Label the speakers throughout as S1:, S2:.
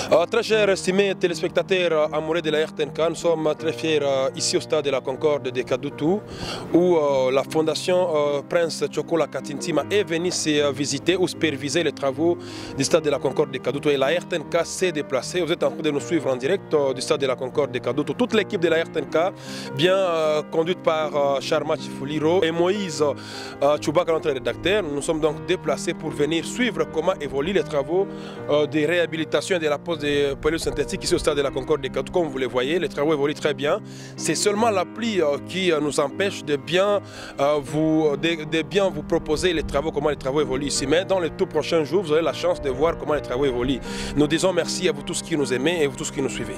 S1: Très chers estimés téléspectateurs amoureux de la RTNK, nous sommes très fiers ici au stade de la Concorde de Kadutu où la fondation Prince Chokola Katintima est venue se visiter ou superviser les travaux du stade de la Concorde de Kadutu et la RTNK s'est déplacée. Vous êtes en train de nous suivre en direct du stade de la Concorde de Kadutu. Toute l'équipe de la RTNK, bien conduite par Sharma Chifuliro et Moïse Chubaka, notre rédacteur, nous sommes donc déplacés pour venir suivre comment évoluent les travaux de réhabilitation de la poste de pellules synthétiques ici au stade de la Concorde de Kadutu. Comme vous le voyez, les travaux évoluent très bien. C'est seulement la pluie qui nous empêche de bien vous proposer les travaux, comment les travaux évoluent ici. Mais dans les tout prochains jours, vous aurez la chance de voir comment les travaux évoluent. Nous disons merci à vous tous qui nous aimez et vous tous qui nous suivez.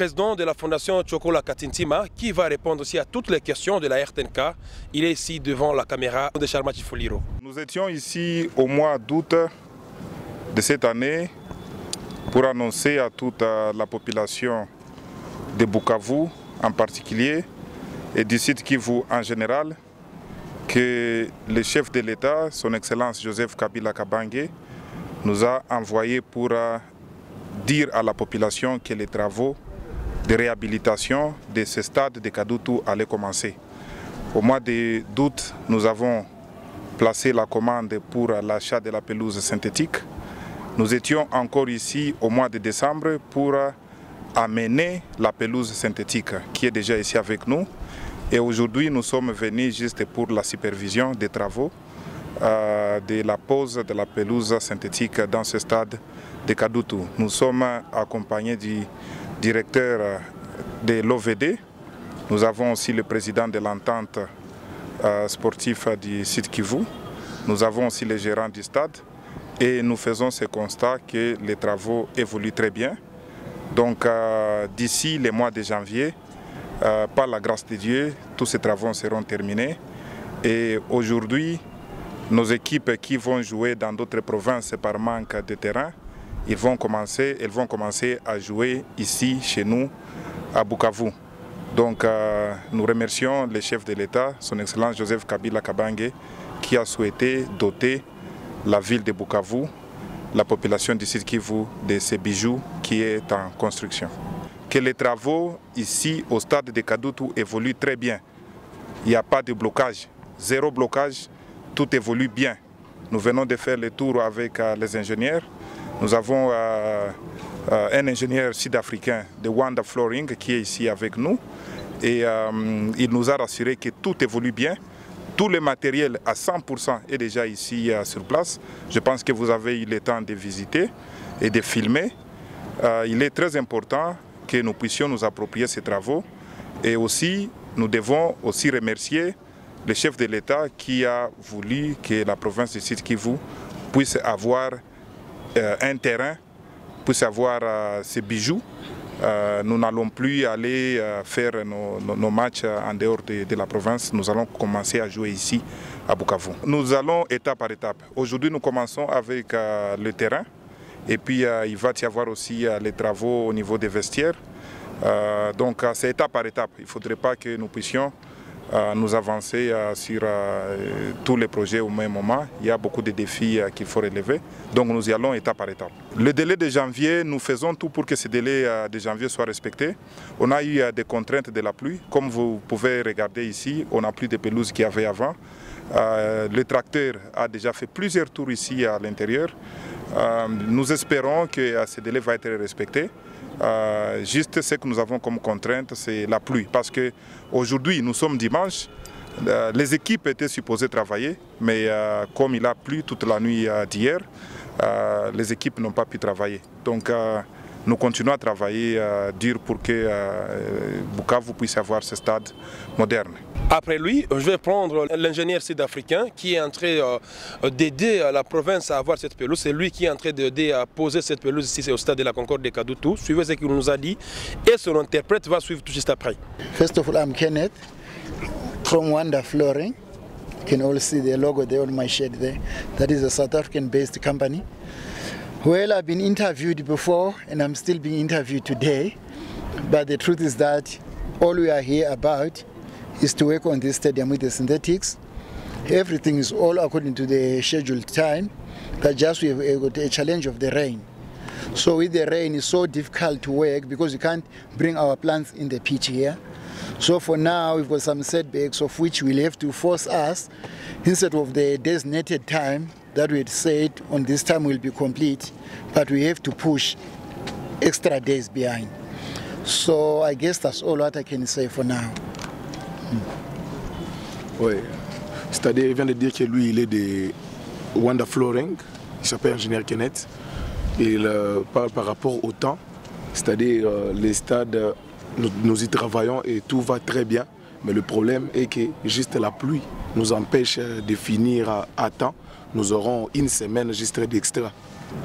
S1: président de la fondation Tchokola Katintima, qui va répondre aussi à toutes les questions de la RTNK. Il est ici devant la caméra de Charma Chifoliro.
S2: Nous étions ici au mois d'août de cette année pour annoncer à toute la population de Bukavu en particulier et du site Kivu en général que le chef de l'État, son Excellence Joseph Kabila Kabange, nous a envoyé pour dire à la population que les travaux de réhabilitation de ce stade de Kadutu allaient commencer. Au mois d'août, nous avons placé la commande pour l'achat de la pelouse synthétique. Nous étions encore ici au mois de décembre pour amener la pelouse synthétique qui est déjà ici avec nous. Et aujourd'hui, nous sommes venus juste pour la supervision des travaux de la pose de la pelouse synthétique dans ce stade de Kadutu. Nous sommes accompagnés du directeur de l'OVD. Nous avons aussi le président de l'entente sportive du site Kivu. Nous avons aussi les gérants du stade. Et nous faisons ce constat que les travaux évoluent très bien. Donc d'ici le mois de janvier, par la grâce de Dieu, tous ces travaux seront terminés. Et aujourd'hui, nos équipes qui vont jouer dans d'autres provinces par manque de terrain, elles vont commencer à jouer ici, chez nous, à Bukavu. Donc nous remercions le chef de l'État, son Excellence Joseph Kabila Kabange, qui a souhaité doter la ville de Bukavu, la population du site Kivu, de ces bijoux qui est en construction. Que les travaux ici au stade de Kadutu évoluent très bien. Il n'y a pas de blocage, zéro blocage, tout évolue bien. Nous venons de faire le tour avec les ingénieurs. Nous avons un ingénieur sud-africain de Wanda Flooring qui est ici avec nous et il nous a rassuré que tout évolue bien. Tout le matériel à 100% est déjà ici sur place. Je pense que vous avez eu le temps de visiter et de filmer. Il est très important que nous puissions nous approprier ces travaux et aussi nous devons aussi remercier le chef de l'État qui a voulu que la province du Sud Kivu puisse avoir un terrain, puisse avoir ces bijoux. Nous n'allons plus aller faire nos matchs en dehors de la province. Nous allons commencer à jouer ici à Bukavu. Nous allons étape par étape. Aujourd'hui, nous commençons avec le terrain. Et puis, il va y avoir aussi les travaux au niveau des vestiaires. Donc, c'est étape par étape. Il ne faudrait pas que nous puissions nous avancer sur tous les projets au même moment. Il y a beaucoup de défis qu'il faut relever. Donc nous y allons étape par étape. Le délai de janvier, nous faisons tout pour que ce délai de janvier soit respecté. On a eu des contraintes de la pluie. Comme vous pouvez regarder ici, on n'a plus de pelouse qu'il y avait avant. Le tracteur a déjà fait plusieurs tours ici à l'intérieur. Nous espérons que ce délai va être respecté. Juste ce que nous avons comme contrainte, c'est la pluie. Parce qu'aujourd'hui, nous sommes dimanche, les équipes étaient supposées travailler, mais comme il a plu toute la nuit d'hier, les équipes n'ont pas pu travailler. Donc nous continuons à travailler dur pour que Bukavu puisse avoir ce stade moderne.
S1: Après lui, je vais prendre l'ingénieur sud-africain qui est en train d'aider la province à avoir cette pelouse. C'est lui qui est en train d'aider à poser cette pelouse ici, c'est au stade de la Concorde de Kadutu. Suivez ce qu'il nous a dit et son interprète va suivre tout juste après.
S3: First of all, I'm Kenneth from Wanda Flooring. You can all see the logo there on my shirt there. That is a South African-based company. Well, I've been interviewed before and I'm still being interviewed today. But the truth is that all we are here about is to work on this stadium with the synthetics. Everything is all according to the scheduled time, but just we have got a challenge of the rain. So with the rain, it's so difficult to work because we can't bring our plants in the pitch here. So for now, we've got some setbacks of which will have to force us, instead of the designated time that we had said on this time will be complete, but we have to push extra days behind. So I guess that's all what I can say for now.
S4: Oui, c'est-à-dire, il vient de dire que lui, il est de Wanda Flooring, il s'appelle ingénieur Kenneth. Il parle par rapport au temps, c'est-à-dire les stades, nous y travaillons et tout va très bien. Mais le problème est que juste la pluie nous empêche de finir à temps. Nous aurons une semaine juste d'extra.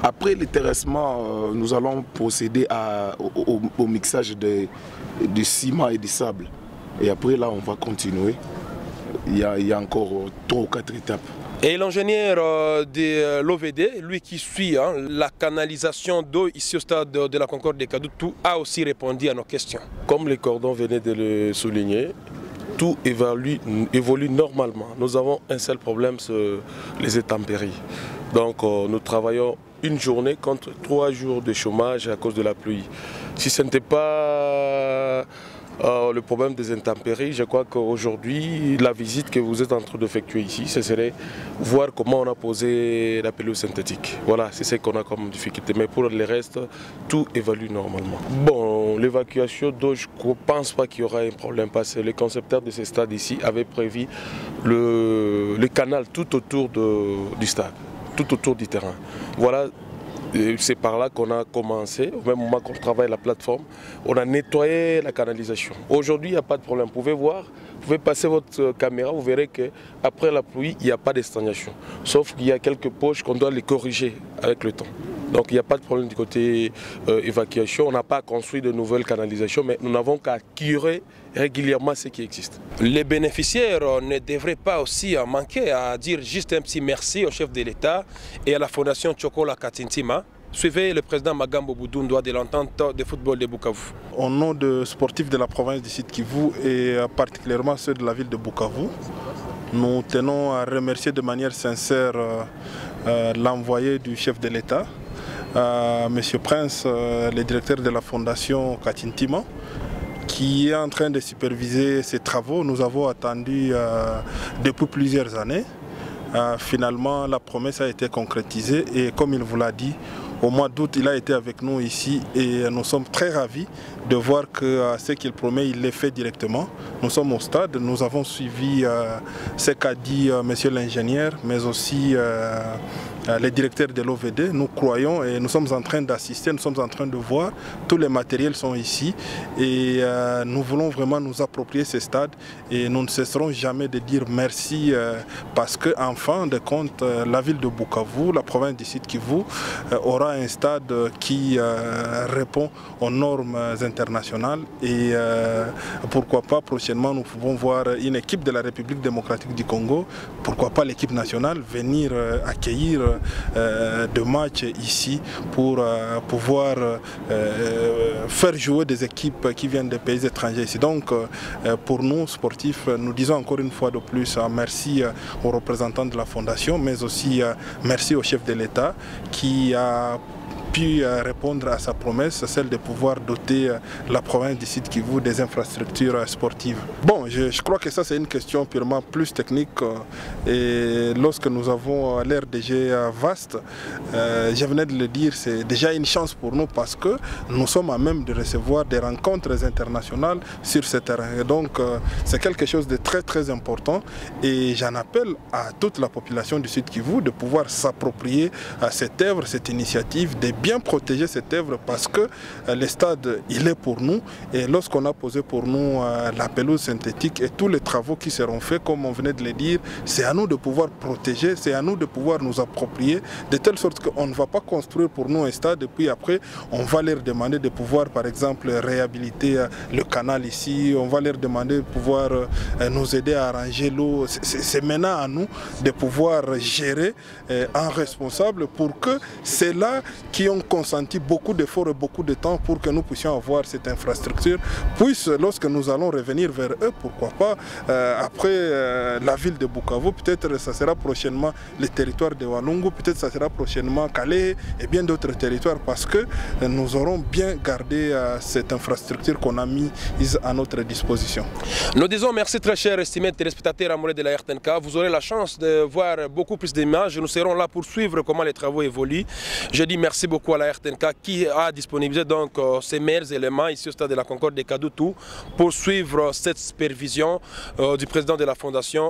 S4: Après le terrassement, nous allons procéder au mixage de ciment et de sable. Et après là, on va continuer. Il y a encore 3 ou 4 étapes.
S1: Et l'ingénieur de l'OVD, lui qui suit la canalisation d'eau ici au stade de la Concorde des Kadoutou, a aussi répondu à nos questions.
S5: Comme les cordons venaient de le souligner, tout évolue normalement. Nous avons un seul problème, c'est les intempéries. Donc nous travaillons une journée contre 3 jours de chômage à cause de la pluie. Si ce n'était pas le problème des intempéries, je crois qu'aujourd'hui, la visite que vous êtes en train d'effectuer ici, ce serait voir comment on a posé la pelouse synthétique. Voilà, c'est ce qu'on a comme difficulté. Mais pour le reste, tout évalue normalement. Bon, l'évacuation d'eau, je ne pense pas qu'il y aura un problème parce que les concepteurs de ce stade ici avaient prévu le canal tout autour du stade, tout autour du terrain. Voilà. C'est par là qu'on a commencé, au même moment qu'on travaille la plateforme, on a nettoyé la canalisation. Aujourd'hui, il n'y a pas de problème. Vous pouvez voir, vous pouvez passer votre caméra, vous verrez qu'après la pluie, il n'y a pas de stagnation. Sauf qu'il y a quelques poches qu'on doit les corriger avec le temps. Donc il n'y a pas de problème du côté évacuation. On n'a pas construit de nouvelles canalisations, mais nous n'avons qu'à curer régulièrement ce qui existe.
S1: Les bénéficiaires ne devraient pas aussi manquer à dire juste un petit merci au chef de l'État et à la Fondation Tchokola Katintima. Suivez le président Magambo Boudoundoua de l'entente de football de Bukavu.
S2: Au nom de sportifs de la province du Sud-Kivu et particulièrement ceux de la ville de Bukavu, nous tenons à remercier de manière sincère l'envoyé du chef de l'État, M. Prince, le directeur de la fondation Katintima, qui est en train de superviser ces travaux. Nous avons attendu depuis plusieurs années. Finalement, la promesse a été concrétisée et comme il vous l'a dit, au mois d'août, il a été avec nous ici et nous sommes très ravis de voir que ce qu'il promet, il l'est fait directement. Nous sommes au stade, nous avons suivi ce qu'a dit monsieur l'ingénieur, mais aussi les directeurs de l'OVD. Nous croyons et nous sommes en train d'assister, nous sommes en train de voir. Tous les matériels sont ici et nous voulons vraiment nous approprier ce stade et nous ne cesserons jamais de dire merci parce qu'en fin de compte, la ville de Bukavu, la province du Sud-Kivu, aura un stade qui répond aux normes internationales et pourquoi pas prochainement nous pouvons voir une équipe de la République démocratique du Congo, pourquoi pas l'équipe nationale venir accueillir de matchs ici pour pouvoir faire jouer des équipes qui viennent des pays étrangers ici. Donc pour nous sportifs, nous disons encore une fois de plus merci aux représentants de la fondation, mais aussi merci au chef de l'État qui a pu répondre à sa promesse, celle de pouvoir doter la province du Sud-Kivu des infrastructures sportives. Bon, je crois que ça c'est une question purement plus technique et lorsque nous avons l'air déjà vaste, je venais de le dire, c'est déjà une chance pour nous parce que nous sommes à même de recevoir des rencontres internationales sur ce terrain. Et donc c'est quelque chose de très très important et j'en appelle à toute la population du Sud-Kivu de pouvoir s'approprier cette œuvre, cette initiative, de bien protéger cette œuvre parce que le stade il est pour nous et lorsqu'on a posé pour nous la pelouse synthétique et tous les travaux qui seront faits comme on venait de le dire, c'est à nous de pouvoir protéger, c'est à nous de pouvoir nous approprier de telle sorte qu'on ne va pas construire pour nous un stade et puis après on va leur demander de pouvoir par exemple réhabiliter le canal ici, on va leur demander de pouvoir nous aider à arranger l'eau. C'est maintenant à nous de pouvoir gérer en responsable pour que c'est là qui ont consenti beaucoup d'efforts et beaucoup de temps pour que nous puissions avoir cette infrastructure. Puis lorsque nous allons revenir vers eux, pourquoi pas, après la ville de Bukavu, peut-être ça sera prochainement le territoire de Walungu, peut-être ça sera prochainement Calais et bien d'autres territoires parce que nous aurons bien gardé cette infrastructure qu'on a mise à notre disposition.
S1: Nous disons merci très chers estimés téléspectateurs amoureux de la RTNK. Vous aurez la chance de voir beaucoup plus d'images. Nous serons là pour suivre comment les travaux évoluent. Je dis merci beaucoup à la RTNK qui a disponibilisé donc ses meilleurs éléments ici au stade de la Concorde des Kadoutou pour suivre cette supervision du président de la Fondation